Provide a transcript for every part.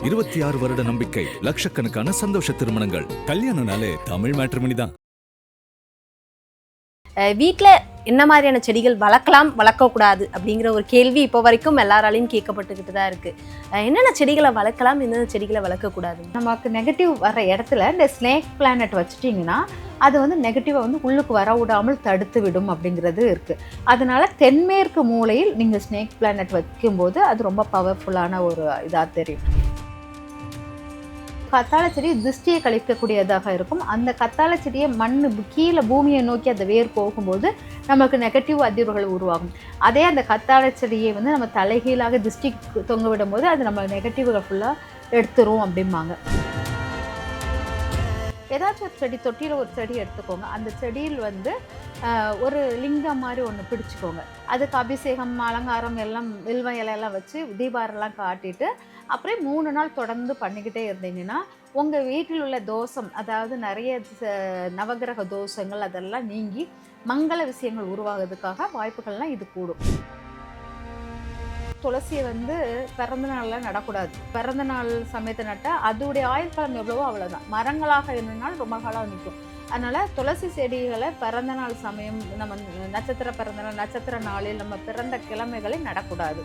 26 வருட நம்பிக்கை, லட்சக்கணக்கான சந்தோஷ திருமணங்கள். கல்யாணம்னாலே தமிழ் மேட்ரிமோனி தான். வீட்டில் என்ன மாதிரியான செடிகள் வளர்க்கலாம் வளர்க்கக்கூடாது அப்படிங்கிற ஒரு கேள்வி இப்போ வரைக்கும் எல்லாராலையும் கேட்கப்பட்டுக்கிட்டு தான் இருக்குது. என்னென்ன செடிகளை வளர்க்கலாம், என்னென்ன செடிகளை வளர்க்கக்கூடாது? நமக்கு நெகட்டிவ் வர இடத்துல இந்த ஸ்னேக் பிளானட் வச்சுட்டிங்கன்னா அது வந்து நெகட்டிவை வந்து உள்ளுக்கு வர விடாமல் தடுத்து விடும் அப்படிங்கிறது இருக்குது. அதனால தென்மேற்கு மூலையில் நீங்கள் ஸ்னேக் பிளானட் வைக்கும்போது அது ரொம்ப பவர்ஃபுல்லான ஒரு இதாக தெரியும். கத்தாழை செடி திருஷ்டியை கழிக்கக்கூடியதாக இருக்கும். அந்த கத்தாழை செடியை கீழே பூமியை நோக்கி அந்த வேர் போகும்போது நமக்கு நெகட்டிவ் அதிர்வுகள் உருவாகும். அதே அந்த கத்தாழை செடியை வந்து நம்ம தலைகீழாக திருஷ்டி தொங்க விடும் போது அது நம்ம நெகட்டிவ்கள் ஃபுல்லாக எடுத்துரும் அப்படிம்பாங்க. ஏதாச்சும் ஒரு செடி, தொட்டியில் ஒரு செடி எடுத்துக்கோங்க. அந்த செடியில் வந்து ஒரு லிங்கம் மாதிரி ஒன்று பிடிச்சிக்கோங்க. அதுக்கு அபிஷேகம், அலங்காரம் எல்லாம், வில்வ இலையெல்லாம் வச்சு தீபாரெல்லாம் காட்டிட்டு அப்புறம் 3 நாள் தொடர்ந்து பண்ணிக்கிட்டே இருந்தீங்கன்னா உங்கள் வீட்டில் உள்ள தோஷம், அதாவது நிறைய நவகிரக தோஷங்கள் அதெல்லாம் நீங்கி மங்கள விஷயங்கள் உருவாகிறதுக்காக வாய்ப்புகள்லாம் இது கூடும். துளசியை வந்து பிறந்த நாளில் நடக்கூடாது. பிறந்த நாள் சமயத்தை நட்டால் அதோடைய ஆயுள் காலம் எவ்வளவோ அவ்வளோதான். மரங்களாக இருந்ததுனால ரொம்ப காலம் நிற்கும். அதனால் துளசி செடிகளை பிறந்த நாள் சமயம், நம்ம நட்சத்திர பிறந்த நாள், நட்சத்திர நாளில், நம்ம பிறந்த கிழமைகளில் நடக்கூடாது.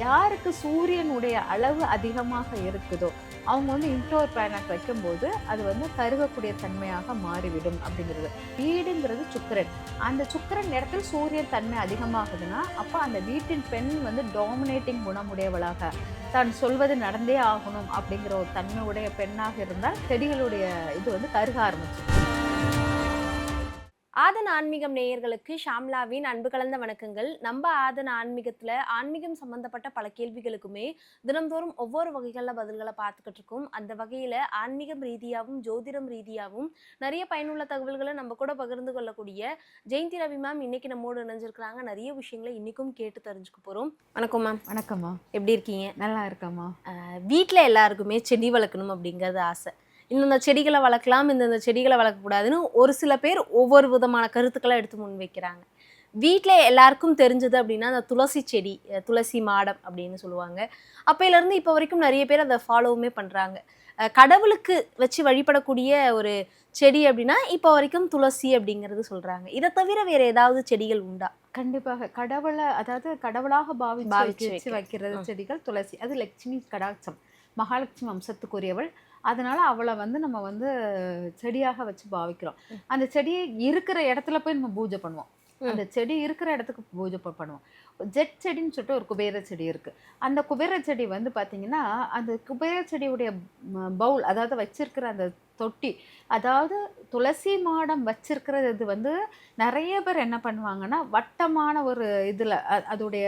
யாருக்கு சூரியனுடைய அளவு அதிகமாக இருக்குதோ அவங்க வந்து இன்டோர் பிளானட் வைக்கும்போது அது வந்து கருகக்கூடிய தன்மையாக மாறிவிடும் அப்படிங்கிறது. வீடுங்கிறது சுக்கிரன். அந்த சுக்கிரன் இடத்தில் சூரியன் தன்மை அதிகமாகுதுன்னா அப்போ அந்த வீட்டின் பெண் வந்து டாமினேட்டிங் குணமுடையவளாக, தான் சொல்வது நடந்தே ஆகணும் அப்படிங்கிற ஒரு தன்மையுடைய பெண்ணாக இருந்தால் செடிகளுடைய இது வந்து கருக ஆரம்பிச்சு. ஆதன் ஆன்மீகம் நேயர்களுக்கு ஷாம்லாவின் அன்பு கலந்த வணக்கங்கள். நம்ம ஆதன் ஆன்மீகத்தில் ஆன்மீகம் சம்பந்தப்பட்ட பல கேள்விகளுக்குமே தினந்தோறும் ஒவ்வொரு வகைகளில் பதில்களை பார்த்துக்கிட்டு இருக்கோம். அந்த வகையில் ஆன்மீகம் ரீதியாகவும் ஜோதிடம் ரீதியாகவும் நிறைய பயனுள்ள தகவல்களை நம்ம கூட பகிர்ந்து கொள்ளக்கூடிய ஜெயந்தி ரவி மேம் இன்னைக்கு நம்மோடு இணைஞ்சிருக்கிறாங்க. நிறைய விஷயங்களை இன்னைக்கும் கேட்டு தெரிஞ்சுக்க போகிறோம். வணக்கம் மேம். வணக்கம்மா. எப்படி இருக்கீங்க? நல்லா இருக்கம்மா. வீட்டில் எல்லாருக்குமே செடி வளர்க்கணும் அப்படிங்கிறது ஆசை. இந்தந்த செடிகளை வளர்க்கலாம், இந்தந்த செடிகளை வளர்க்கக்கூடாதுன்னு ஒரு சில பேர் ஒவ்வொரு விதமான கருத்துக்களை எடுத்து முன் வைக்கிறாங்க. வீட்டில் எல்லாருக்கும் தெரிஞ்சது அப்படின்னா அந்த துளசி செடி, துளசி மாடம் அப்படின்னு சொல்லுவாங்க. அப்போலேருந்து இப்போ வரைக்கும் நிறைய பேர் அதை ஃபாலோவுமே பண்ணுறாங்க. கடவுளுக்கு வச்சு வழிபடக்கூடிய ஒரு செடி அப்படின்னா இப்போ வரைக்கும் துளசி அப்படிங்கிறது சொல்கிறாங்க. இதை தவிர வேறு ஏதாவது செடிகள் உண்டா? கண்டிப்பாக கடவுளை, அதாவது கடவுளாக பாவிச்சு வைக்கிறது செடிகள் துளசி. அது லட்சுமி கடாட்சம், மகாலட்சுமி வம்சத்துக்குரியவள். அதனால அவளை வந்து நம்ம வந்து செடியாக வச்சு பாவிக்கிறோம். அந்த செடியை இருக்கிற இடத்துல போய் நம்ம பூஜை பண்ணுவோம். அந்த செடி இருக்கிற இடத்துக்கு பூஜை பண்ணுவோம். ஜெட் செடின்னு சொல்லிட்டு ஒரு குபேர செடி இருக்கு. அந்த குபேர செடி வந்து பார்த்தீங்கன்னா அந்த குபேர செடியுடைய பவுல், அதாவது வச்சிருக்கிற அந்த தொட்டி, அதாவது துளசி மாடம் வச்சிருக்கிறது இது வந்து நிறைய பேர் என்ன பண்ணுவாங்கன்னா வட்டமான ஒரு இதில் அதோடைய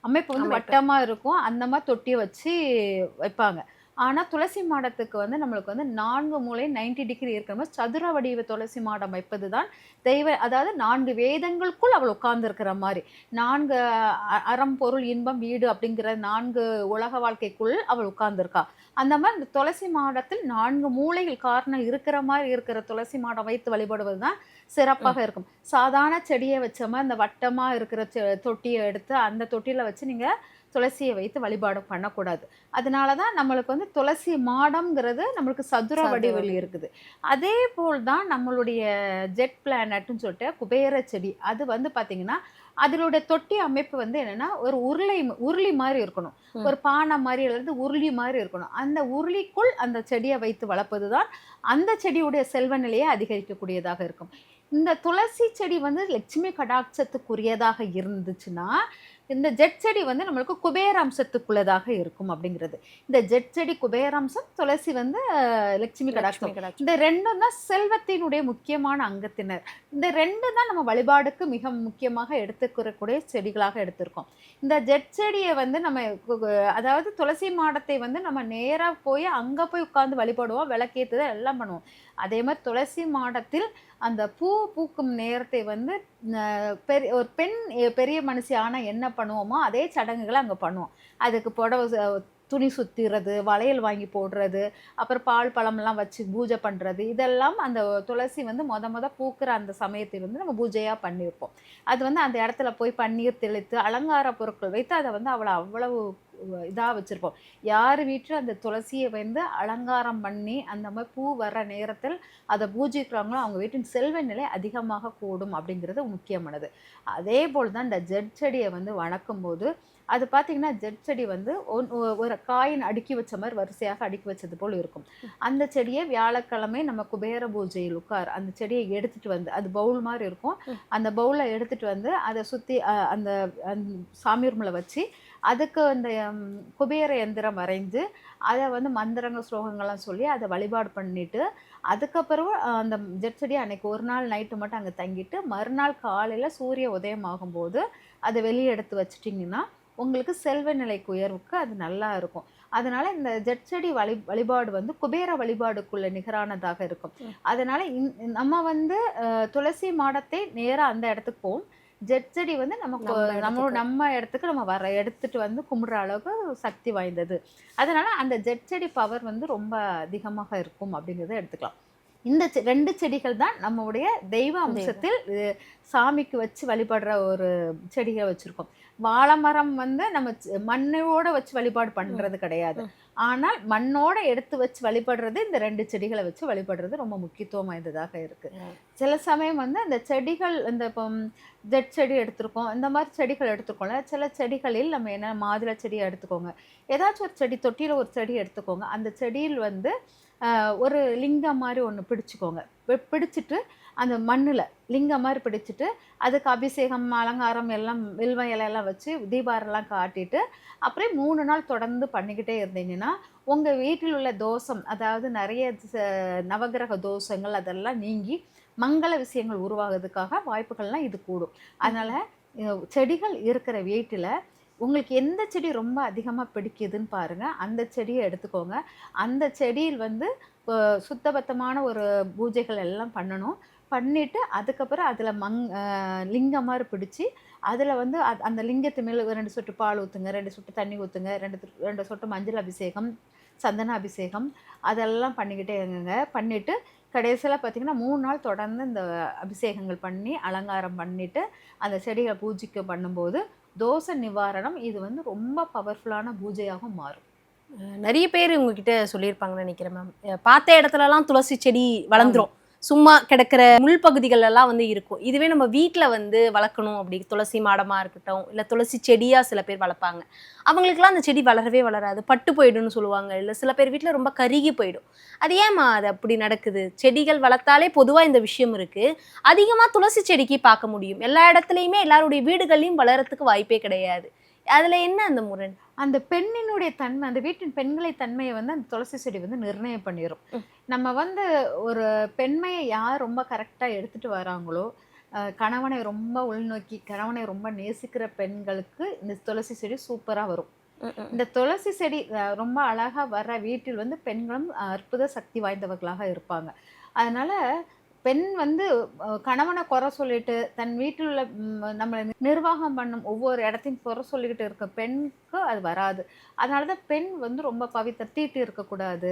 அமைப்பு வந்து வட்டமாக இருக்கும். அந்த மாதிரி தொட்டியை வச்சு வைப்பாங்க. ஆனால் துளசி மாடத்துக்கு வந்து நம்மளுக்கு வந்து 4 மூலை 90 டிகிரி இருக்கிற மாதிரி சதுர வடிவ துளசி மாடம் வைப்பது தான் அதாவது 4 வேதங்களுக்குள் அவள் உட்கார்ந்துருக்கிற மாதிரி, 4 அறம் பொருள் இன்பம் வீடு அப்படிங்கிற 4 உலக வாழ்க்கைக்குள் அவள் உட்கார்ந்துருக்கா. அந்த மாதிரி இந்த துளசி மாடத்தில் 4 மூலைகள் காரணம் இருக்கிற மாதிரி இருக்கிற துளசி மாடம் வைத்து வழிபடுவது தான் சிறப்பாக இருக்கும். சாதாரண செடியை வச்சோமா இந்த வட்டமாக இருக்கிற தொட்டியை எடுத்து அந்த தொட்டியில் வச்சு நீங்கள் துளசியை வைத்து வழிபாடு பண்ணக்கூடாது. அதனால தான் நம்மளுக்கு வந்து துளசி மாடம்ங்கிறது நம்மளுக்கு சதுர வடிவில் இருக்குது. அதே போல் தான் நம்மளுடைய ஜெட் பிளானட்னு சொல்லிட்டு குபேர செடி, அது வந்து பார்த்தீங்கன்னா அதனுடைய தொட்டி அமைப்பு வந்து என்னன்னா ஒரு உருளி மாதிரி இருக்கணும். ஒரு பானை மாதிரி அல்லது உருளி மாதிரி இருக்கணும். அந்த உருளிக்குள் அந்த செடியை வைத்து வளர்ப்பது தான் அந்த செடியுடைய செல்வ நிலையை அதிகரிக்கக்கூடியதாக இருக்கும். இந்த துளசி செடி வந்து லட்சுமி கடாட்சத்துக்குரியதாக இருந்துச்சுன்னா இந்த ஜெட் செடி வந்து நம்மளுக்கு குபேராம்சத்துக்குள்ளதாக இருக்கும் அப்படிங்கிறது. இந்த ஜெட் செடி குபேராம்சம், துளசி வந்து லட்சுமி கடாட்சம். இந்த 2 தான் செல்வத்தினுடைய முக்கியமான அங்கத்தினர். இந்த 2 தான் நம்ம வழிபாடுக்கு மிக முக்கியமாக எடுத்துக்கிறக்கூடிய செடிகளாக எடுத்திருக்கோம். இந்த ஜெட் செடியை வந்து நம்ம, அதாவது துளசி மாடத்தை வந்து நம்ம நேராக போய் அங்கே போய் உட்கார்ந்து வழிபடுவோம், விளக்கேற்றுதல் எல்லாம் பண்ணுவோம். அதே மாதிரி துளசி மாடத்தில் அந்த பூ பூக்கும் நேரத்தை வந்து ஒரு பெண் பெரிய மனுஷி ஆனால் என்ன பண்ணுவோமோ அதே சடங்குகளை அங்கே பண்ணுவோம். அதுக்கு புடவை, துணி சுற்றிறது, வளையல் வாங்கி போடுறது, அப்புறம் பால் பழமெல்லாம் வச்சு பூஜை பண்ணுறது, இதெல்லாம் அந்த துளசி வந்து மொத பூக்கிற அந்த சமயத்தை வந்து நம்ம பூஜையாக பண்ணியிருப்போம். அது வந்து அந்த இடத்துல போய் பன்னீர் தெளித்து அலங்கார பொருட்கள் வைத்து அதை வந்து அவ்வளவு இதாக வச்சுருப்போம். யார் வீட்டில் அந்த துளசியை வந்து அலங்காரம் பண்ணி அந்த மாதிரி பூ வர்ற நேரத்தில் அதை பூஜிக்கிறாங்களோ அவங்க வீட்டின் செல்வ நிலை அதிகமாக கூடும் அப்படிங்கிறது முக்கியமானது. அதே போல் தான் இந்த ஜெட் செடியை வந்து வணக்கும் போது அது பார்த்தீங்கன்னா ஜெட் செடி வந்து ஒரு காயின் அடுக்கி வச்ச மாதிரி வரிசையாக அடுக்கி வச்சது போல் இருக்கும். அந்த செடியை வியாழக்கிழமை நம்ம குபேர பூஜையில் அந்த செடியை எடுத்துட்டு வந்து, அது பவுல் மாதிரி இருக்கும், அந்த பவுலை எடுத்துட்டு வந்து அதை சுற்றி அந்த சாமி ரூமில் வச்சு அதுக்கு அந்த குபேர எந்திரம் வரைஞ்சு அதை வந்து மந்திரங்கள் ஸ்லோகங்கள்லாம் சொல்லி அதை வழிபாடு பண்ணிட்டு அதுக்கப்புறம் அந்த ஜெட் செடி அன்னைக்கு ஒரு நாள் நைட்டு மட்டும் அங்கே தங்கிட்டு மறுநாள் காலையில் சூரிய உதயம் ஆகும்போது அதை வெளியே எடுத்து வச்சிட்டிங்கன்னா உங்களுக்கு செல்வ நிலைக்கு உயர்வுக்கு அது நல்லா இருக்கும். அதனால இந்த ஜெட் செடி வழிபாடு வந்து குபேர வழிபாடுக்குள்ள நிகரானதாக இருக்கும். அதனால நம்ம வந்து துளசி மாடத்தை நேரா அந்த இடத்துக்கு போவோம். ஜெட் செடி வந்து நம்ம இடத்துக்கு நம்ம எடுத்துட்டு வந்து கும்பிடுற அளவுக்கு சக்தி வாய்ந்தது. அதனால அந்த ஜெட் செடி பவர் வந்து ரொம்ப அதிகமாக இருக்கும் அப்படிங்கிறத எடுத்துக்கலாம். இந்த 2 செடிகள் தான் நம்மளுடைய தெய்வ அம்சத்தில் சாமிக்கு வச்சு வழிபடுற ஒரு செடிகளை வச்சிருக்கோம். வாழைமரம் வந்து நம்ம மண்ணோட வச்சு வழிபாடு பண்றது கிடையாது. ஆனால் மண்ணோட எடுத்து வச்சு வழிபடுறது இந்த 2 செடிகளை வச்சு வழிபடுறது ரொம்ப முக்கியத்துவம் வாய்ந்ததாக இருக்கு. சில சமயம் வந்து அந்த செடிகள் இந்த இப்போ ஜெட் செடி எடுத்திருக்கோம், இந்த மாதிரி செடிகள் எடுத்துக்கோங்க. சில செடிகளில் நம்ம என்ன மாதுளை செடியை எடுத்துக்கோங்க, ஏதாச்சும் ஒரு செடி தொட்டியில் ஒரு செடி எடுத்துக்கோங்க. அந்த செடியில் வந்து ஒரு லிங்கம் மாதிரி ஒன்று பிடிச்சிக்கோங்க. பிடிச்சிட்டு அந்த மண்ணில் லிங்கம் மாதிரி பிடிச்சிட்டு அதுக்கு அபிஷேகம் அலங்காரம் எல்லாம் வில்வ இலையெல்லாம் வச்சு தீபாரெல்லாம் காட்டிட்டு அப்புறம் 3 நாள் தொடர்ந்து பண்ணிக்கிட்டே இருந்தீங்கன்னா உங்கள் வீட்டில் உள்ள தோஷம், அதாவது நிறைய நவகிரக தோஷங்கள் அதெல்லாம் நீங்கி மங்கள விஷயங்கள் உருவாகிறதுக்காக வாய்ப்புகள்லாம் இது கூடும். அதனால் செடிகள் இருக்கிற வீட்டில் உங்களுக்கு எந்த செடி ரொம்ப அதிகமாக பிடிக்குதுன்னு பாருங்கள், அந்த செடியை எடுத்துக்கோங்க. அந்த செடியில் வந்து சுத்தபத்தமான ஒரு பூஜைகள் எல்லாம் பண்ணணும். பண்ணிவிட்டு அதுக்கப்புறம் அதில் லிங்கம் மாதிரி பிடிச்சி அதில் வந்து அந்த லிங்கத்து மேலே 2 சொட்டு பால் ஊற்றுங்க, 2 சொட்டு தண்ணி ஊற்றுங்க, 2 சொட்டு மஞ்சள் அபிஷேகம், சந்தன அபிஷேகம் அதெல்லாம் பண்ணிக்கிட்டே இருங்க. பண்ணிவிட்டு கடைசியில் பார்த்திங்கன்னா 3 நாள் தொடர்ந்து இந்த அபிஷேகங்கள் பண்ணி அலங்காரம் பண்ணிவிட்டு அந்த செடிகளை பூஜைக்கு பண்ணும்போது தோஷ நிவாரணம் இது வந்து ரொம்ப பவர்ஃபுல்லான பூஜையாகவும் மாறும். நிறைய பேர் உங்ககிட்ட சொல்லியிருப்பாங்கன்னு நினைக்கிறேன் மேம். பார்த்த இடத்துலலாம் துளசி செடி வளர்ந்துரும், சும்மா கிடக்கிற முள் பகுதிகள் எல்லாம் வந்து இருக்கும். இதுவே நம்ம வீட்டில் வந்து வளர்க்கணும் அப்படி துளசி மாடமாக இருக்கட்டும், இல்லை துளசி செடியாக சில பேர் வளர்ப்பாங்க. அவங்களுக்குலாம் அந்த செடி வளரவே வளராது, பட்டு போயிடும்னு சொல்லுவாங்க. இல்லை சில பேர் வீட்டில் ரொம்ப கருகி போயிடும். அது ஏமா அது அப்படி நடக்குது? செடிகள் வளர்த்தாலே பொதுவாக இந்த விஷயம் இருக்குது. அதிகமாக துளசி செடிக்கு பார்க்க முடியும், எல்லா இடத்துலையுமே எல்லாருடைய வீடுகள்லையும் வளரத்துக்கு வாய்ப்பே கிடையாது. அதில் என்ன அந்த முரண்? அந்த பெண்ணினுடைய தன்மை, அந்த வீட்டின் பெண்களை தன்மையை வந்து அந்த துளசி செடி வந்து நிர்ணயம் பண்ணிடும். நம்ம வந்து ஒரு பெண்மையை யார் ரொம்ப கரெக்டாக எடுத்துகிட்டு வராங்களோ, கணவனை ரொம்ப உள்நோக்கி கணவனை ரொம்ப நேசிக்கிற பெண்களுக்கு இந்த துளசி செடி சூப்பராக வரும். இந்த துளசி செடி ரொம்ப அழகாக வர்ற வீட்டில் வந்து பெண்களும் அற்புத சக்தி வாய்ந்தவர்களாக இருப்பாங்க. அதனால் பெண் வந்து கணவனை குறை சொல்லிட்டு தன் வீட்டில் உள்ள நம்மளை நிர்வாகம் பண்ணும் ஒவ்வொரு இடத்தையும் குறை சொல்லிக்கிட்டு இருக்க பெண்ணுக்கு அது வராது. அதனால தான் பெண் வந்து ரொம்ப தீட்டு இருக்கக்கூடாது,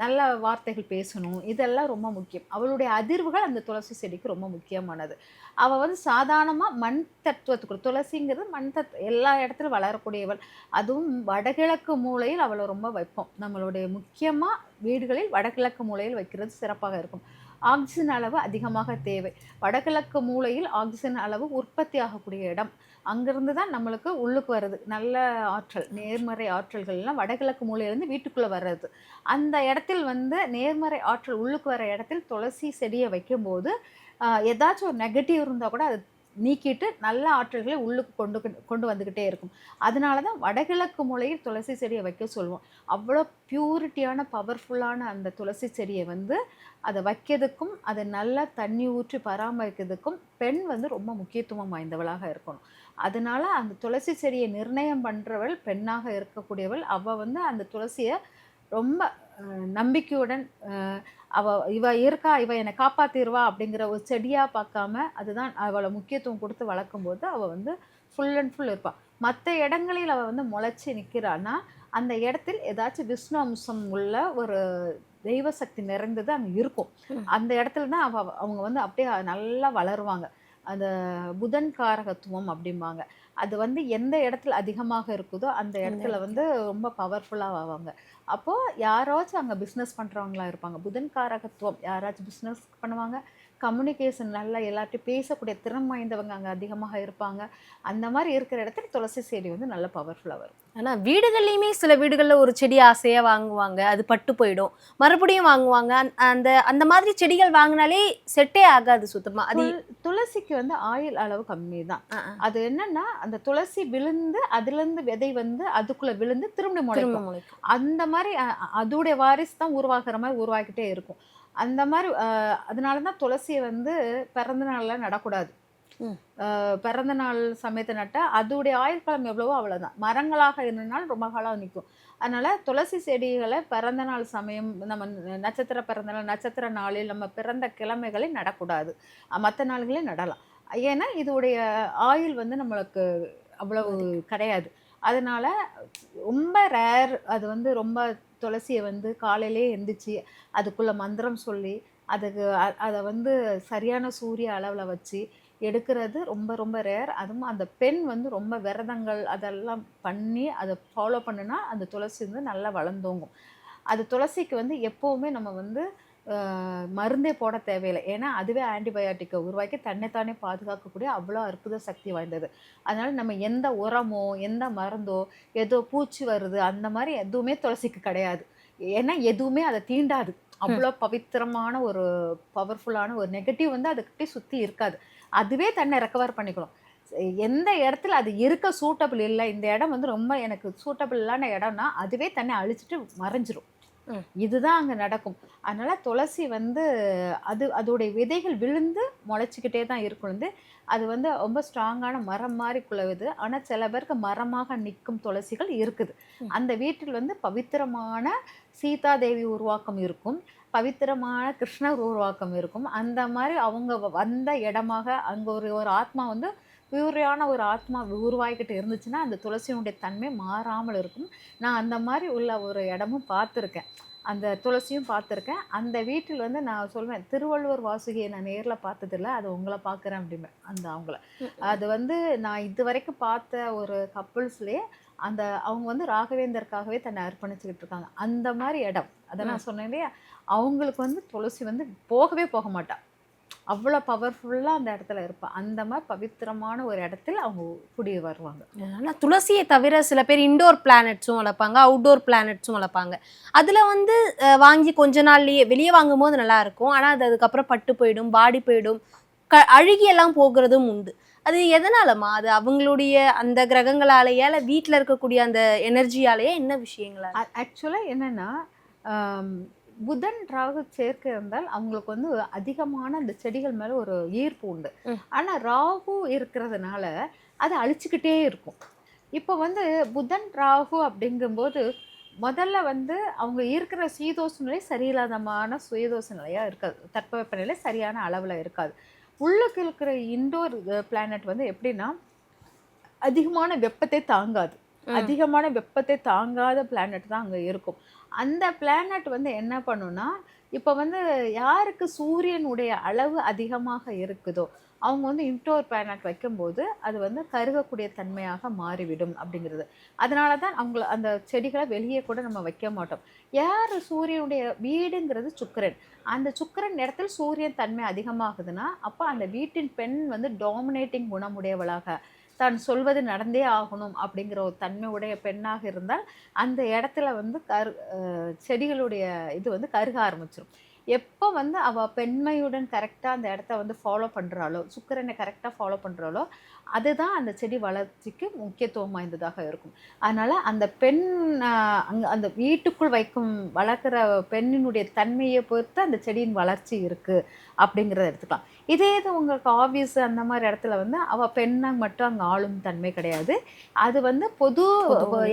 நல்ல வார்த்தைகள் பேசணும், இதெல்லாம் ரொம்ப முக்கியம். அவளுடைய அதிர்வுகள் அந்த துளசி செடிக்கு ரொம்ப முக்கியமானது. அவள் வந்து சாதாரணமாக மண் தத்துவத்துக்கு துளசிங்கிறது எல்லா இடத்துலையும் வளரக்கூடியவள். அதுவும் வடகிழக்கு மூலையில் அவளை ரொம்ப வைப்போம். நம்மளுடைய முக்கியமாக வீடுகளில் வடகிழக்கு மூலையில் வைக்கிறது சிறப்பாக இருக்கும். ஆக்சிஜன் அளவு அதிகமாக தேவை. வடகிழக்கு மூலையில் ஆக்சிஜன் அளவு உற்பத்தி ஆகக்கூடிய இடம். அங்கிருந்து தான் நம்மளுக்கு உள்ளுக்கு வர்றது நல்ல ஆற்றல், நேர்மறை ஆற்றல்கள்லாம் வடகிழக்கு மூலையிலேருந்து வீட்டுக்குள்ளே வர்றது. அந்த இடத்தில் வந்து நேர்மறை ஆற்றல் உள்ளுக்கு வர இடத்தில் துளசி செடியை வைக்கும்போது ஏதாச்சும் ஒரு நெகட்டிவ் இருந்தால் கூட அது நீக்கிட்டு நல்ல ஆற்றல்களை உள்ளுக்கு கொண்டு வந்துக்கிட்டே இருக்கும். அதனால தான் வடகிழக்கு மூலையில் துளசி செடியை வைக்க சொல்லுவோம். அவ்வளோ பியூரிட்டியான பவர்ஃபுல்லான அந்த துளசி செடியை வந்து அதை வைக்கிறதுக்கும் அதை நல்லா தண்ணி ஊற்றி பராமரிக்கிறதுக்கும் பெண் வந்து ரொம்ப முக்கியத்துவம் வாய்ந்தவளாக இருக்கணும். அதனால அந்த துளசி செடியை நிர்ணயம் பண்ணுறவள் பெண்ணாக இருக்கக்கூடியவள். அவள் வந்து அந்த துளசியை ரொம்ப நம்பிக்கையுடன் இவ இருக்கா, இவ என்னை காப்பாற்றிடுவா அப்படிங்கிற ஒரு செடியாக பார்க்காம அதுதான் அவளை முக்கியத்துவம் கொடுத்து வளர்க்கும்போது அவள் வந்து ஃபுல் அண்ட் ஃபுல் இருப்பாள். மற்ற இடங்களில் அவள் வந்து முளைச்சி நிற்கிறான்னா அந்த இடத்தில் ஏதாச்சும் விஷ்ணு அம்சம் உள்ள ஒரு தெய்வ சக்தி நிறைந்தது அங்கே இருக்கும். அந்த இடத்துல தான் அவங்க வந்து அப்படியே நல்லா வளருவாங்க. அந்த புதன் காரகத்துவம் அப்படிம்பாங்க. அது வந்து எந்த இடத்துல அதிகமாக இருக்குதோ அந்த இடத்துல வந்து ரொம்ப பவர்ஃபுல்லாக ஆவாங்க. அப்போது யாராச்சும் அங்கே பிஸ்னஸ் பண்ணுறவங்களா இருப்பாங்க. புதன் காரகத்துவம் யாராச்சும் பிஸ்னஸ் பண்ணுவாங்க, கம்யூனிகேஷன் நல்லா எல்லார்ட்டையும் பேசக்கூடிய திறன் வாய்ந்தவங்க அங்கே அதிகமாக இருப்பாங்க. அந்த மாதிரி இருக்கிற இடத்துல துளசி செடி வந்து நல்ல பவர்ஃபுல்லாக வரும். ஆனா வீடுகள்லையுமே சில வீடுகள்ல ஒரு செடி ஆசையா வாங்குவாங்க, அது பட்டு போயிடும், மறுபடியும் வாங்குவாங்க. அந்த அந்த மாதிரி செடிகள் வாங்கினாலே செட்டே ஆகாது சுத்தமா. அது துளசிக்கு வந்து ஆயுள் அளவு கம்மி தான். ஆ, அது என்னன்னா அந்த துளசி விழுந்து அதுலேருந்து விதை வந்து அதுக்குள்ள விழுந்து திரும்ப திரும்ப முளைக்கும். முளைக்கும். அந்த மாதிரி அதோடைய வாரிசு தான் உருவாக்குற மாதிரி உருவாக்கிட்டே இருக்கும். அந்த மாதிரி அதனால தான் துளசியை வந்து பிறந்த நாள்ல நடக்கூடாது. ம். பிறந்த நாள் சமயத்தை நட்டால் அதோடைய ஆயுள் காலம் எவ்வளவோ அவ்வளோதான். மரங்களாக இருந்தனாலும் ரொம்ப காலம் நிற்கும். அதனால துளசி செடிகளை பிறந்த நாள் சமயம் நம்ம நட்சத்திர பிறந்த நாள் நட்சத்திர நாளில் நம்ம பிறந்த கிழமைகளில் நடக்கூடாது. மற்ற நாள்களே நடலாம். ஏன்னா இதோடைய ஆயுள் வந்து நம்மளுக்கு அவ்வளவு கிடையாது. அதனால ரொம்ப ரேர். அது வந்து ரொம்ப துளசியை வந்து காலையிலே எந்திரிச்சு அதுக்குள்ள மந்திரம் சொல்லி அதுக்கு அதை வந்து சரியான சூரிய அளவில் வச்சு எடுக்கிறது ரொம்ப ரொம்ப ரேர். அதுவும் அந்த பெண் வந்து ரொம்ப விரதங்கள் அதெல்லாம் பண்ணி அதை ஃபாலோ பண்ணுனா அந்த துளசி வந்து நல்லா வளர்ந்தோங்கும். அது துளசிக்கு வந்து எப்போவுமே நம்ம வந்து மருந்தே போட தேவையில்லை. ஏன்னா அதுவே ஆன்டிபயோட்டிக்கை உருவாக்கி தன்னைத்தானே பாதுகாக்கக்கூடிய அவ்வளோ அற்புத சக்தி வாய்ந்தது. அதனால நம்ம எந்த உரமோ எந்த மருந்தோ ஏதோ பூச்சி வருது அந்த மாதிரி எதுவுமே துளசிக்கு கிடையாது. ஏன்னா எதுவுமே அதை தீண்டாது. அவ்வளோ பவித்திரமான ஒரு பவர்ஃபுல்லான ஒரு நெகட்டிவ் வந்து அதுக்கிட்டே சுற்றி இருக்காது. அதுவே தன்னை ரெக்கவர் பண்ணிக்கணும். எந்த இடத்துல அது இருக்க சூட்டபிள் இல்லை, இந்த இடம் வந்து ரொம்ப எனக்கு சூட்டபிள் இல்லான இடம்னா அதுவே தன்னை அழிச்சிட்டு மறைஞ்சிரும். இதுதான் அங்கே நடக்கும். அதனால துளசி வந்து அதோடைய விதைகள் விழுந்து முளைச்சிக்கிட்டே தான் இருக்கும். அது வந்து ரொம்ப ஸ்ட்ராங்கான மரம் மாதிரி குழவுது. ஆனால் சில பேருக்கு மரமாக நிற்கும் துளசிகள் இருக்குது. அந்த வீட்டில் வந்து பவித்திரமான சீதாதேவி உருவாக்கம் இருக்கும், பவித்திரமான கிருஷ்ணர் உருவாக்கம் இருக்கும். அந்த மாதிரி அவங்க வந்த இடமாக அங்கே ஒரு ஆத்மா வந்து பியூரியான ஒரு ஆத்மா உருவாகிக்கிட்டு இருந்துச்சுன்னா அந்த துளசியினுடைய தன்மை மாறாமல் இருக்கும். நான் அந்த மாதிரி உள்ள ஒரு இடமும் பார்த்துருக்கேன், அந்த துளசியும் பார்த்துருக்கேன். அந்த வீட்டில் வந்து நான் சொல்வேன், திருவள்ளுவர் வாசுகியை நான் நேரில் பார்த்ததில்ல, அது உங்களை பார்க்குறேன் அப்படிம்பேன். அவங்கள அது வந்து நான் இது வரைக்கும் பார்த்த ஒரு கப்புள்ஸ்லேயே அவங்க வந்து ராகவேந்தருக்காகவே தன்னை அர்ப்பணிச்சுக்கிட்டு இருக்காங்க. அந்த மாதிரி இடம் அதை நான் சொன்னேன் இல்லையா, அவங்களுக்கு வந்து துளசி வந்து போகவே போக மாட்டா. அவ்வளோ பவர்ஃபுல்லாக அந்த இடத்துல இருப்பா. அந்த மாதிரி பவித்திரமான ஒரு இடத்துல அவங்க குடி வருவாங்க. ஆனால் துளசியை தவிர சில பேர் இண்டோர் பிளானட்ஸும் வளர்ப்பாங்க, அவுட்டோர் பிளானட்ஸும் வளர்ப்பாங்க. அதில் வந்து வாங்கி கொஞ்ச நாள்லேயே வெளியே வாங்கும் போது நல்லா இருக்கும், ஆனால் அது அதுக்கப்புறம் பட்டு போயிடும், வாடி போயிடும், அழுகியெல்லாம் போகிறதும் உண்டு. அது எதனாலமா? அது அவங்களுடைய அந்த கிரகங்களாலேயா இல்லை வீட்டில் இருக்கக்கூடிய அந்த எனர்ஜியாலேயே, என்ன விஷயங்களா? ஆக்சுவலாக என்னென்னா புதன் ராகு சேர்க்கை இருந்தால் அவங்களுக்கு வந்து அதிகமான அந்த செடிகள் மேலே ஒரு ஈர்ப்பு உண்டு. ஆனால் ராகு இருக்கிறதுனால அதை அழிச்சுக்கிட்டே இருக்கும். இப்போ வந்து புதன் ராகு அப்படிங்கும்போது முதல்ல வந்து அவங்க இருக்கிற சீதோஷ நிலை சரியில்லாதமான சுயதோஷ நிலையாக இருக்காது, தட்பவெப்ப நிலை சரியான அளவில் இருக்காது. உள்ளுக்கு இருக்கிற இண்டோர் பிளானட் வந்து எப்படின்னா அதிகமான வெப்பத்தை தாங்காது. அதிகமான வெப்பத்தை தாங்காத பிளானட் தான் அங்கே இருக்கும். அந்த பிளானட் வந்து என்ன பண்ணுன்னா, இப்போ வந்து யாருக்கு சூரியனுடைய அளவு அதிகமாக இருக்குதோ அவங்க வந்து இன்டோர் பிளானட் வைக்கும்போது அது வந்து கருகக்கூடிய தன்மையாக மாறிவிடும் அப்படிங்கிறது. அதனால தான் அந்த செடிகளை வெளியே கூட நம்ம வைக்க மாட்டோம். யார் சூரியனுடைய வீடுங்கிறது சுக்கிரன். அந்த சுக்கிரன் இடத்துல சூரியன் தன்மை அதிகமாகுதுன்னா அப்போ அந்த வீட்டின் பெண் வந்து டாமினேட்டிங் குணமுடையவளாக, தான் சொல்வது நடந்தே ஆகணும் அப்படிங்கிற ஒரு தன்மை உடைய பெண்ணாக இருந்தால் அந்த இடத்துல வந்து செடிகளுடைய இது வந்து கருக ஆரம்பிச்சிடும். எப்போ வந்து அவள் பெண்மையுடன் கரெக்டாக அந்த இடத்த வந்து ஃபாலோ பண்ணுறாளோ, சுக்கிரனை கரெக்டாக ஃபாலோ பண்ணுறாளோ, அதுதான் அந்த செடி வளர்ச்சிக்கு முக்கியத்துவம் வாய்ந்ததாக இருக்கும். அதனால் அந்த பெண் அங்கே அந்த வீட்டுக்குள் வளர்க்குற பெண்ணினுடைய தன்மையை பொறுத்து அந்த செடியின் வளர்ச்சி இருக்குது அப்படிங்கிறத எடுத்துக்கலாம். இதே இது உங்களுக்கு ஆஃபீஸ் அந்த மாதிரி இடத்துல வந்து அவள் பெண்ணாக மட்டும் அங்கே ஆளும் தன்மை கிடையாது. அது வந்து பொது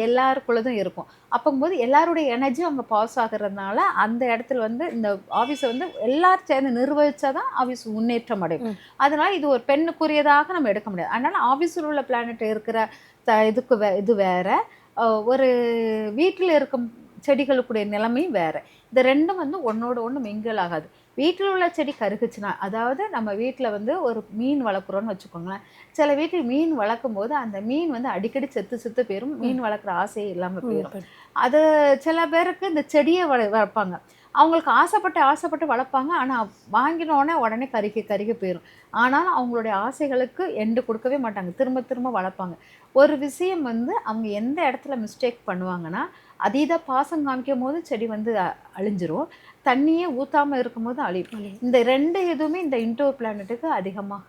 எல்லாருக்குள்ளதும் இருக்கும். அப்போங்கும்போது எல்லாருடைய எனர்ஜியும் அங்கே பாஸ் ஆகுறதுனால அந்த இடத்துல வந்து இந்த ஆஃபீஸை வந்து எல்லாரும் சேர்ந்து நிர்வகிச்சா தான் ஆஃபீஸ் முன்னேற்றம் அடையும். அதனால் இது ஒரு பெண்ணுக்குரியதாக நம்ம எடுக்க முடியாது. அதனால் ஆஃபீஸில் உள்ள பிளானட் இருக்கிற இது வேற, ஒரு வீட்டில் இருக்கும் செடிகளுக்குடைய நிலைமையும் வேறு. இந்த ரெண்டும் வந்து ஒன்றோட ஒன்று மிங்கிள் ஆகாது. வீட்டில் உள்ள செடி கருகுச்சுன்னா, அதாவது நம்ம வீட்டில் வந்து ஒரு மீன் வளர்க்குறோன்னு வச்சுக்கோங்களேன். சில வீட்டில் மீன் வளர்க்கும் போது அந்த மீன் வந்து அடிக்கடி செத்து செத்து போயிடும். மீன் வளர்க்குற ஆசையே இல்லாமல் போயிடும். அது சில பேருக்கு இந்த செடியை வளர்ப்பாங்க. அவங்களுக்கு ஆசைப்பட்டு வளர்ப்பாங்க. ஆனால் வாங்கினோடனே உடனே கருகி போயிடும். ஆனாலும் அவங்களுடைய ஆசைகளுக்கு எண்டு கொடுக்கவே மாட்டாங்க. திரும்ப திரும்ப வளர்ப்பாங்க. ஒரு விஷயம் வந்து அவங்க எந்த இடத்துல மிஸ்டேக் பண்ணுவாங்கன்னா, அதீத பாசம் காமிக்கும் போது செடி வந்து அழிஞ்சிரும். தண்ணியே ஊற்றாமல் இருக்கும்போது அழியும். இந்த 2 இதுவுமே இந்த இன்டோர் பிளானட்டுக்கு அதிகமாக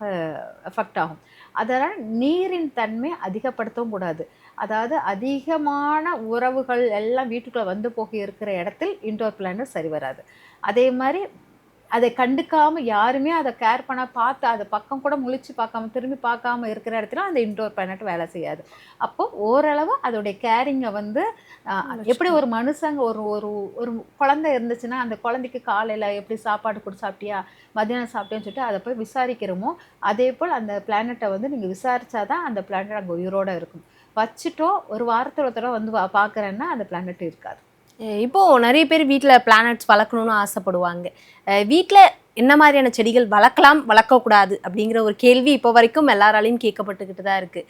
எஃபெக்ட் ஆகும். அதனால் நீரின் தன்மை அதிகப்படுத்தவும் கூடாது. அதாவது அதிகமான உறவுகள் எல்லாம் வீட்டுக்குள்ளே வந்து போக இருக்கிற இடத்தில் இன்டோர் பிளானட் சரி வராது. அதே மாதிரி அதை கண்டுக்காமல் யாருமே அதை கேர் பண்ண பார்த்து அதை பக்கம் கூட முழிச்சு பார்க்காம திரும்பி பார்க்காம இருக்கிற இடத்துல அந்த இன்டோர் பிளானட் வேலை செய்யாது. அப்போ ஓரளவு அதோடைய கேரிங்கை வந்து எப்படி ஒரு மனுஷங்க ஒரு ஒரு ஒரு குழந்தை இருந்துச்சுன்னா அந்த குழந்தைக்கு காலையில் எப்படி சாப்பாடு சாப்பிட்டியா, மதியானம் சாப்பிட்டேன்னு சொல்லிட்டு அதை போய் விசாரிக்கிறோமோ, அதே போல் அந்த பிளானட்டை வந்து நீங்கள் விசாரிச்சாதான் அந்த பிளானட் அங்கே உயிரோடு இருக்கும். வச்சுட்டோ ஒரு வாரத்தில் ஒரு தடவை வந்து பார்க்குறேன்னா அந்த பிளானட் இருக்காது. இப்போ நிறைய பேர் வீட்டில் பிளானட்ஸ் வளர்க்கணும்னு ஆசைப்படுவாங்க. வீட்டில் என்ன மாதிரியான செடிகள் வளர்க்கலாம், வளர்க்கக்கூடாது அப்படிங்கிற ஒரு கேள்வி இப்போ வரைக்கும் எல்லாராலையும் கேட்கப்பட்டுக்கிட்டு தான் இருக்குது.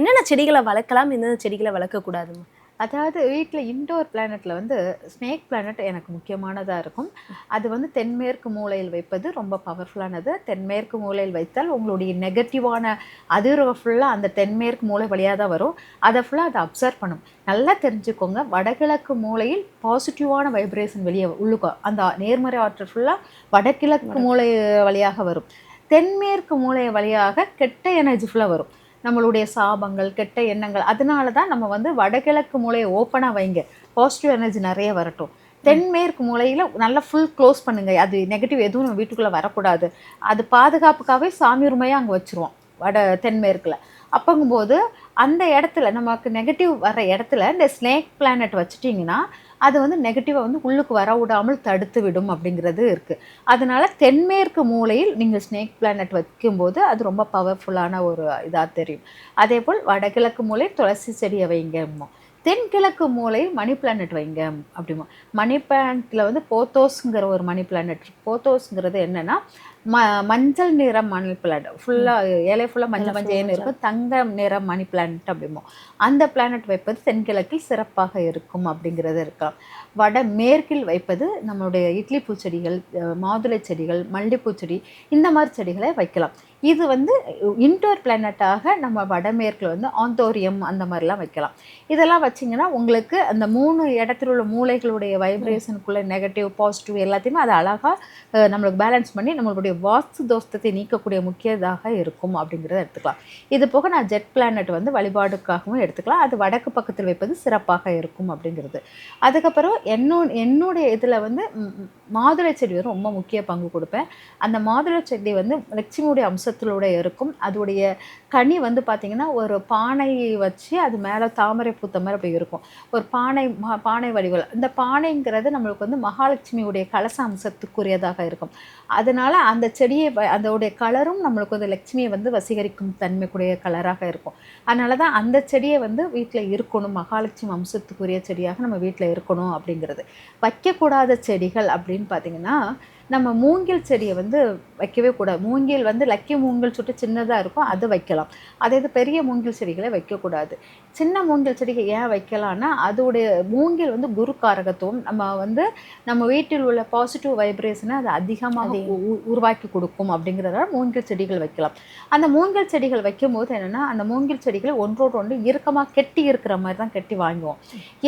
என்னென்ன செடிகளை வளர்க்கலாம், என்னென்ன செடிகளை வளர்க்கக்கூடாதுமா? அதாவது வீட்டில் இன்டோர் பிளானட்டில் வந்து ஸ்னேக் பிளானட் எனக்கு முக்கியமானதாக இருக்கும். அது வந்து தென்மேற்கு மூலையில் வைப்பது ரொம்ப பவர்ஃபுல்லானது. தென்மேற்கு மூலையில் வைத்தால் உங்களுடைய நெகட்டிவான அதிர்வு ஃபுல்லாக அந்த தென்மேற்கு மூலை வழியாக தான் வரும். அதை ஃபுல்லாக அதை அப்சர்வ் பண்ணும். நல்லா தெரிஞ்சுக்கோங்க, வடகிழக்கு மூலையில் பாசிட்டிவான வைப்ரேஷன் வெளியே உள்ளுக்கும் அந்த நேர்மறை ஆற்றல் ஃபுல்லாக வடகிழக்கு மூலை வழியாக வரும். தென்மேற்கு மூலை வழியாக கெட்ட எனர்ஜி ஃபுல்லாக வரும். நம்மளுடைய சாபங்கள், கெட்ட எண்ணங்கள். அதனால தான் நம்ம வந்து வடகிழக்கு மூலையை ஓப்பனாக வைங்க, பாசிட்டிவ் எனர்ஜி நிறைய வரட்டும். தென்மேற்கு மூலையில் நல்லா ஃபுல் க்ளோஸ் பண்ணுங்கள். அது நெகட்டிவ் எதுவும் நம்ம வீட்டுக்குள்ளே வரக்கூடாது. அது பாதுகாப்புக்காகவே சாமி உரிமையாக அங்கே வச்சுருவோம் தென்மேற்கில். அப்போங்கும்போது அந்த இடத்துல நமக்கு நெகட்டிவ் வர இடத்துல இந்த ஸ்னேக் பிளானட் வச்சுட்டிங்கன்னா அது வந்து நெகட்டிவை வந்து உள்ளுக்கு வர விடாமல் தடுத்து விடும் அப்படிங்கிறது இருக்குது. அதனால் தென்மேற்கு மூலையில் நீங்கள் ஸ்னேக் பிளானட் வைக்கும்போது அது ரொம்ப பவர்ஃபுல்லான ஒரு இதாக தெரியும். அதே போல் வடகிழக்கு மூலை துளசி செடியை வைங்கம்மோ, தென்கிழக்கு மூலை மணி பிளானட் வைங்க அப்படிமா. மணி பிளானட்டில் வந்து போத்தோஸ்ங்கிற ஒரு மணி பிளானட். போத்தோஸ்ங்கிறது என்னென்னா மஞ்சள் நிறம் மணி பிளானட், ஃபுல்லாக இலை ஃபுல்லாக மஞ்சள் மஞ்சள்னு இருக்கும். தங்க நிறம் மணி பிளானட் அப்படிமோ. அந்த பிளானட் வைப்பது தென்கிழக்கில் சிறப்பாக இருக்கும் அப்படிங்கிறது இருக்கலாம். வட மேற்கில் வைப்பது நம்மளுடைய இட்லி பூச்செடிகள், மாதுளை செடிகள், மல்லிப்பூச்செடி, இந்த மாதிரி செடிகளை வைக்கலாம். இது வந்து இன்டோர் பிளானட்டாக நம்ம வடமேற்கில் வந்து ஆந்தோரியம் அந்த மாதிரிலாம் வைக்கலாம். இதெல்லாம் வச்சிங்கன்னா உங்களுக்கு அந்த 3 இடத்துல உள்ள மூளைகளுடைய வைப்ரேஷனுக்குள்ளே நெகட்டிவ் பாசிட்டிவ் எல்லாத்தையுமே அதை அழகாக நம்மளுக்கு பேலன்ஸ் பண்ணி நம்மளுடைய வாஸ்து தோஷத்தை நீக்கக்கூடிய முக்கியதாக இருக்கும் அப்படிங்கிறத எடுத்துக்கலாம். இது போக நான் ஜெட் பிளானட் வந்து வழிபாடுக்காகவும் எடுத்துக்கலாம். அது வடக்கு பக்கத்தில் வைப்பது சிறப்பாக இருக்கும் அப்படிங்கிறது. அதுக்கப்புறம் என்னுடைய இதில் வந்து மாதுளை செடி வந்து ரொம்ப முக்கிய பங்கு கொடுப்பேன். அந்த மாதுளை செடி வந்து லட்சுமியுடைய அம்சத்திலோட இருக்கும். அதோடைய கனி வந்து பார்த்திங்கன்னா ஒரு பானை வச்சு அது மேலே தாமரை பூத்த மாதிரி அப்படி இருக்கும். ஒரு பானை வடிவில். இந்த பானைங்கிறது நம்மளுக்கு வந்து மகாலட்சுமியுடைய கலச அம்சத்துக்குரியதாக இருக்கும். அதனால் அந்த செடியை அதோடைய கலரும் நம்மளுக்கு வந்து லட்சுமியை வந்து வசீகரிக்கும் தன்மைக்குரிய கலராக இருக்கும். அதனால தான் அந்த செடியை வந்து வீட்டில் இருக்கணும், மகாலட்சுமி அம்சத்துக்குரிய செடியாக நம்ம வீட்டில் இருக்கணும் அப்படிங்கிறது. வைக்கக்கூடாத செடிகள் அப்படின்னு பார்த்திங்கன்னா நம்ம மூங்கில் செடியை வந்து வைக்கவே கூடாது. மூங்கில் வந்து லக்கி மூங்கில் சொல்லிட்டு சின்னதாக இருக்கும், அது வைக்கலாம். அதே இது பெரிய மூங்கில் செடிகளை வைக்கக்கூடாது. சின்ன மூங்கில் செடிகள் ஏன் வைக்கலாம்னா அதோடைய மூங்கில் வந்து குரு காரகத்துவம் நம்ம வீட்டில் உள்ள பாசிட்டிவ் வைப்ரேஷனை அது அதிகமாக உருவாக்கி கொடுக்கும் அப்படிங்கிறதால மூங்கில் செடிகள் வைக்கலாம். அந்த மூங்கில் செடிகள் வைக்கும்போது என்னென்னா அந்த மூங்கில் செடிகள் ஒன்றோடு ஒன்று இறுக்கமாக கெட்டி இருக்கிற மாதிரி தான் கெட்டி வாங்குவோம்.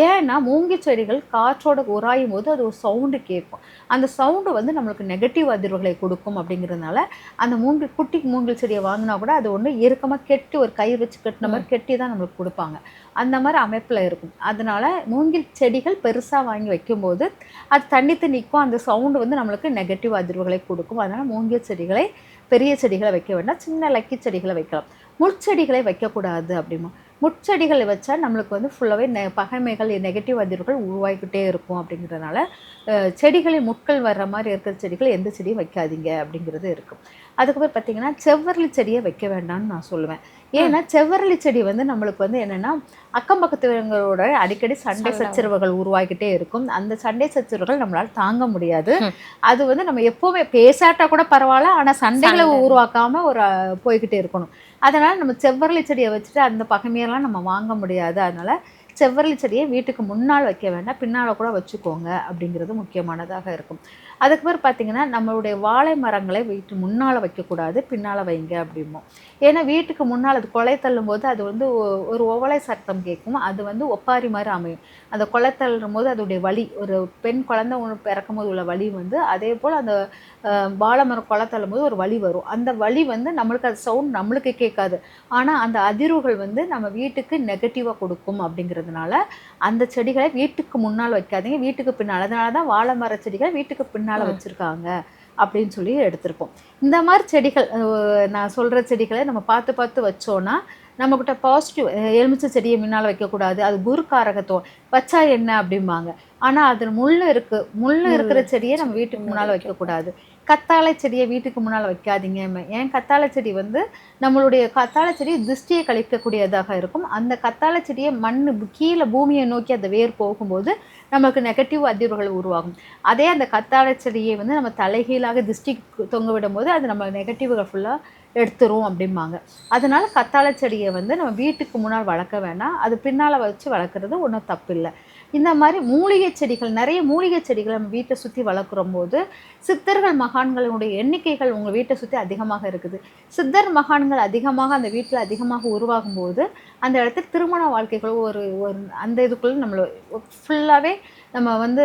ஏன்னா மூங்கில் செடிகள் காற்றோட உராயும் போது அது ஒரு சவுண்டு கேட்கும். அந்த சவுண்டு வந்து நம்மளுக்கு நெகட்டிவ் அதிர்வுகளை கொடுக்கும். அப்படிங்கிறதுனால அந்த குட்டி மூங்கில் செடியை வாங்கினா கூட அது ஒன்று இறுக்கமாக கெட்டி ஒரு கை வச்சு கட்டின மாதிரி கெட்டி தான் நம்மளுக்கு கொடுப்பாங்க. அந்த மாதிரி அமைப்பில் இருக்கும். அதனால மூங்கில் செடிகள் பெருசாக வாங்கி வைக்கும்போது அது தண்ணித்து நிற்கும். அந்த சவுண்டு வந்து நம்மளுக்கு நெகட்டிவ் அதிர்வுகளை கொடுக்கும். அதனால் மூங்கில் செடிகளை பெரிய செடிகளை வைக்க வேண்டாம், சின்ன லக்கி செடிகளை வைக்கலாம். முட்செடிகளை வைக்கக்கூடாது அப்படிமா. முட்செடிகள் வச்சா நம்மளுக்கு வந்து ஃபுல்லாகவே பகைமைகள் நெகட்டிவ் அதிர்வுகள் உருவாகிக்கிட்டே இருக்கும். அப்படிங்கிறதுனால செடிகளில் முட்கள் வர்ற மாதிரி இருக்கிற செடிகள் எந்த செடியும் வைக்காதீங்க அப்படிங்கிறது இருக்கும். அதுக்கப்புறம் பார்த்தீங்கன்னா செவ்வரளி செடியை வைக்க வேண்டாம்னு நான் சொல்லுவேன். ஏன்னா செவ்வரளி செடி வந்து நம்மளுக்கு வந்து என்னென்னா அக்கம் பக்கத்துவங்களோட அடிக்கடி சண்டை சச்சரவுகள் உருவாகிக்கிட்டே இருக்கும். அந்த சண்டை சச்சரவுகள் நம்மளால் தாங்க முடியாது. அது வந்து நம்ம எப்போவுமே பேசாட்டா கூட பரவாயில்ல, ஆனால் சண்டைகளை உருவாக்காமல் போய்கிட்டே இருக்கணும். அதனால் நம்ம செவ்வரளி செடியை வச்சுட்டு அந்த பகைமையெல்லாம் நம்ம வாங்க முடியாது. அதனால் செவ்வரளி செடியை வீட்டுக்கு முன்னால் வைக்க வேண்டாம், பின்னால் கூட வச்சுக்கோங்க அப்படிங்கிறது முக்கியமானதாக இருக்கும். அதுக்கப்புறம் பார்த்திங்கன்னா நம்மளுடைய வாழை மரங்களை வீட்டு முன்னால் வைக்கக்கூடாது, பின்னால் வைங்க அப்படிம்போம். ஏன்னா வீட்டுக்கு முன்னால் அது கொலை தள்ளும் போது அது வந்து ஒரு ஓவலை சத்தம் கேட்கும். அது வந்து ஒப்பாரி மாதிரி அமையும். அந்த கொலை தள்ளும் போது அதோடைய வலி, ஒரு பெண் குழந்தை ஒன்று பிறக்கும் போது உள்ள வலி வந்து அதே போல் அந்த வாழை மரம் கொலை தள்ளும் போது ஒரு வலி வரும். அந்த வலி வந்து நம்மளுக்கு அது சவுண்ட் நம்மளுக்கு கேட்காது, ஆனால் அந்த அதிர்வுகள் வந்து நம்ம வீட்டுக்கு நெகட்டிவாக கொடுக்கும். அப்படிங்கிறதுனால அந்த செடிகளை வீட்டுக்கு முன்னால் வைக்காதீங்க, வீட்டுக்கு பின்னால். அதனால தான் வாழை மர செடிகள் வீட்டுக்கு பின்னால் வச்சுருக்காங்க அப்படின்னு சொல்லி எடுத்திருப்போம். இந்த மாதிரி செடிகள் நான் சொல்கிற செடிகளை நம்ம பார்த்து பார்த்து வச்சோன்னா நம்மக்கிட்ட பாசிட்டிவ். எலுமிச்சை செடியை முன்னால் வைக்கக்கூடாது, அது குருக்காரகத்துவம், வச்சா என்ன அப்படிம்பாங்க. ஆனால் அதில் முள் இருக்கிற செடியை நம்ம வீட்டுக்கு முன்னால் வைக்கக்கூடாது. கத்தாழை செடியை வீட்டுக்கு முன்னால் வைக்காதீங்க. ஏன் கத்தாழை செடி வந்து நம்மளுடைய கத்தாழை செடி திருஷ்டியை கழிக்கக்கூடியதாக இருக்கும். அந்த கத்தாழை செடியை கீழே பூமியை நோக்கி அந்த வேர் போகும்போது நமக்கு நெகட்டிவ் அதிர்வுகள் உருவாகும். அதே அந்த கத்தாழை செடியை வந்து நம்ம தலைகீழாக திருஷ்டி தொங்க விடும்போது அது நம்ம நெகட்டிவ்கள் ஃபுல்லாக எடுத்துரும் அப்படிம்பாங்க. அதனால் கத்தாழை செடியை வந்து நம்ம வீட்டுக்கு முன்னால் வளர்க்க வேண்டாம், அது பின்னால் வச்சு வளர்க்குறது ஒன்றும் தப்பில்லை. இந்த மாதிரி மூலிகை செடிகள், நிறைய மூலிகை செடிகளை நம்ம வீட்டை சுற்றி வளர்க்குற போது சித்தர்கள் மகான்களுடைய எண்ணிக்கைகள் உங்கள் வீட்டை சுற்றி அதிகமாக இருக்குது. சித்தர் மகான்கள் அதிகமாக அந்த வீட்டில் அதிகமாக உருவாகும் போது அந்த இடத்துல திருமண வாழ்க்கைகள் ஒரு அந்த இதுக்குள்ளே நம்மளை ஃபுல்லாகவே நம்ம வந்து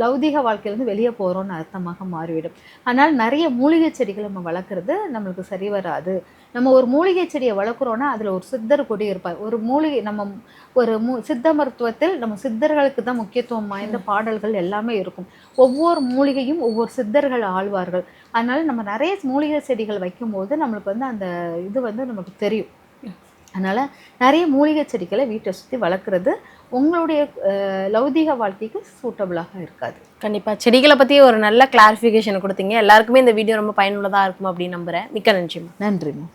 லௌதிக வாழ்க்கையிலேருந்து வெளியே போகிறோன்னு அர்த்தமாக மாறிவிடும். அதனால் நிறைய மூலிகை செடிகளை நம்ம வளர்க்குறது நம்மளுக்கு சரி வராது. நம்ம ஒரு மூலிகை செடியை வளர்க்குறோன்னா அதில் ஒரு சித்தர் கொடி இருப்பார். ஒரு மூலிகை நம்ம ஒரு சித்த மருத்துவத்தில் நம்ம சித்தர்களுக்கு தான் முக்கியத்துவம் வாய்ந்த பாடல்கள் எல்லாமே இருக்கும். ஒவ்வொரு மூலிகையும் ஒவ்வொரு சித்தர்கள் ஆழ்வார்கள். அதனால் நம்ம நிறைய மூலிகை செடிகள் வைக்கும்போது நம்மளுக்கு வந்து அந்த இது வந்து நமக்கு தெரியும். அதனால் நிறைய மூலிகை செடிகளை வீட்டை சுற்றி வளர்க்குறது உங்களுடைய லௌதிக வாழ்க்கைக்கு சூட்டபிளாக இருக்காது. கண்டிப்பாக செடிகளை பற்றி ஒரு நல்ல கிளாரிஃபிகேஷன் கொடுத்தீங்க. எல்லாருக்குமே இந்த வீடியோ ரொம்ப பயனுள்ளதாக இருக்கும் அப்படின்னு நம்புகிறேன். மிக்க நன்றி. நன்றிம்மா.